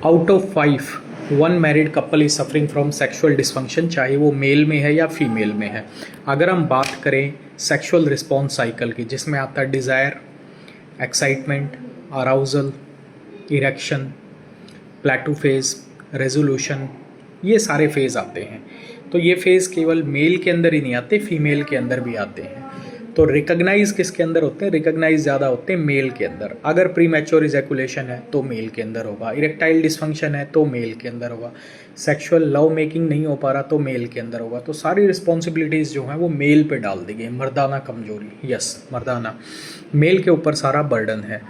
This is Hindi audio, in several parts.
Out of 5 one married couple is suffering from sexual dysfunction, चाहे वो मेल में है या फीमेल में है। अगर हम बात करें सेक्सुअल रिस्पॉन्स साइकिल की, जिसमें आता है desire, excitement, arousal, erection, प्लेटू phase, resolution, ये सारे फेज़ आते हैं। तो ये फेज़ केवल मेल के अंदर ही नहीं आते, फीमेल के अंदर भी आते हैं। तो रिकग्नाइज किसके अंदर होते हैं? रिकग्नाइज ज़्यादा होते हैं मेल के अंदर। अगर प्री मैच्योर इजैकुलेशन है तो मेल के अंदर होगा, इरेक्टाइल डिसफंक्शन है तो मेल के अंदर होगा, सेक्सुअल लव मेकिंग नहीं हो पा रहा तो मेल के अंदर होगा। तो सारी रिस्पॉन्सिबिलिटीज़ जो हैं वो मेल पे डाल दी गई। मर्दाना कमजोरी, यस मर्दाना, मेल के ऊपर सारा बर्डन है।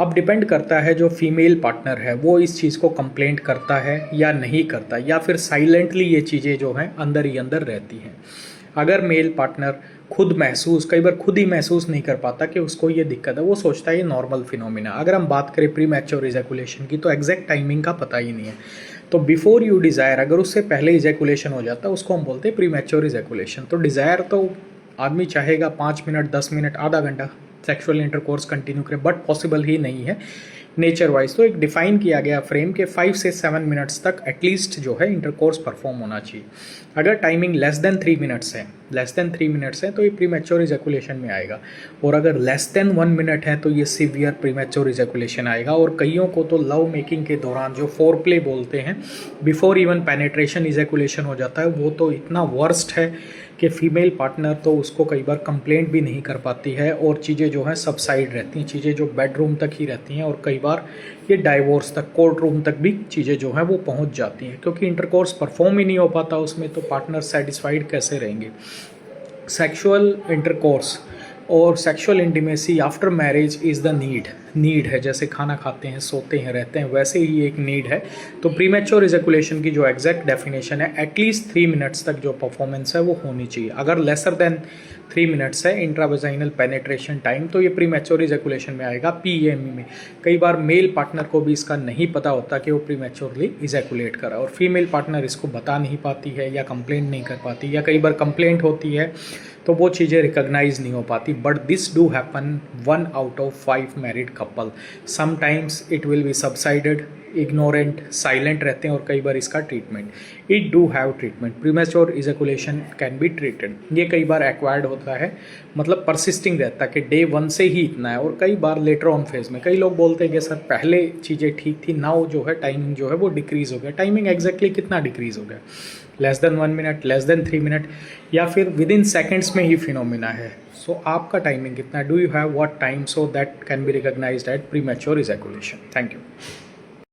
अब डिपेंड करता है जो फीमेल पार्टनर है वो इस चीज़ को कंप्लेंट करता है या नहीं करता, या फिर साइलेंटली ये चीज़ें जो हैं अंदर ही अंदर रहती हैं। अगर मेल पार्टनर कई बार खुद ही महसूस नहीं कर पाता कि उसको ये दिक्कत है, वो सोचता है ये नॉर्मल फिनोमिना। अगर हम बात करें प्री मैच्योर इजैकुलेशन की, तो एग्जैक्ट टाइमिंग का पता ही नहीं है। तो बिफोर यू डिज़ायर, अगर उससे पहले इजैकुलेशन हो जाता है उसको हम बोलते हैं प्री मैच्योर इजैकुलेशन। तो डिज़ायर तो आदमी चाहेगा 5 मिनट, 10 मिनट, आधा घंटा सेक्सुअल इंटरकोर्स कंटिन्यू करे, बट पॉसिबल ही नहीं है नेचर वाइज। तो एक डिफाइन किया गया फ्रेम के 5 से 7 मिनट्स तक एटलीस्ट जो है इंटरकोर्स परफॉर्म होना चाहिए। अगर टाइमिंग लेस देन 3 मिनट्स है तो ये प्री मैच्योर इजैकुलेशन में आएगा, और अगर लेस देन 1 मिनट है तो ये सीवियर प्री मैच्योर इजैकुलेशन आएगा। और कईयों को तो लव मेकिंग के दौरान जो फोर प्ले बोलते हैं, बिफोर इवन पेनेट्रेशन इजैकुलेशन हो जाता है, वो तो इतना वर्स्ट है कि फीमेल पार्टनर तो उसको कई बार कंप्लेंट भी नहीं कर पाती है, और चीज़ें जो हैं सबसाइड रहती हैं, चीज़ें जो बेडरूम तक ही रहती हैं, और कई बार ये डाइवोर्स तक, कोर्ट रूम तक भी चीज़ें जो हैं वो पहुंच जाती हैं, क्योंकि इंटरकोर्स परफॉर्म ही नहीं हो पाता उसमें, तो पार्टनर सेटिस्फाइड कैसे रहेंगे। सेक्सुअल इंटरकोर्स और sexual intimacy after marriage is the need है। जैसे खाना खाते हैं, सोते हैं, रहते हैं, वैसे ही एक नीड है। तो प्रीमैच्योर इजैकुलेशन की जो एग्जैक्ट डेफिनेशन है, एटलीस्ट 3 मिनट्स तक जो परफॉर्मेंस है वो होनी चाहिए। अगर लेसर देन 3 मिनट्स है इंट्रावेजाइनल पेनेट्रेशन टाइम, तो ये प्रीमैच्योर इजैकुलेशन में आएगा, पीएमई में। कई बार मेल पार्टनर को भी इसका नहीं पता होता कि वो प्रीमैच्योरली इजैकुलेट करा, और फीमेल पार्टनर इसको बता नहीं पाती है या कंप्लेंट नहीं कर पाती, या कई बार कंप्लेंट होती है तो वो चीज़ें रिकॉग्नाइज नहीं हो पाती। But this do happen 1 out of 5 married couple. Sometimes it will be subsided, ignorant, silent रहते हैं, और कई बार इसका treatment, it do have treatment. Premature ejaculation can be treated. ये कई बार एक्वायर्ड होता है, मतलब परसिस्टिंग रहता है कि डे 1 से ही इतना है, और कई बार लेटर ऑन फेज में। कई लोग बोलते हैं कि सर पहले चीज़ें ठीक थी, नाउ जो है टाइमिंग जो है वो डिक्रीज़ हो गया। टाइमिंग एग्जैक्टली कितना डिक्रीज़ हो गया? Less than 1 minute, less than 3 minute, या फिर विद इन सेकेंड्स में ही फिनोमिना है। सो आपका टाइमिंग कितना? Do you have what time so that can be recognised at premature ejaculation? Thank you.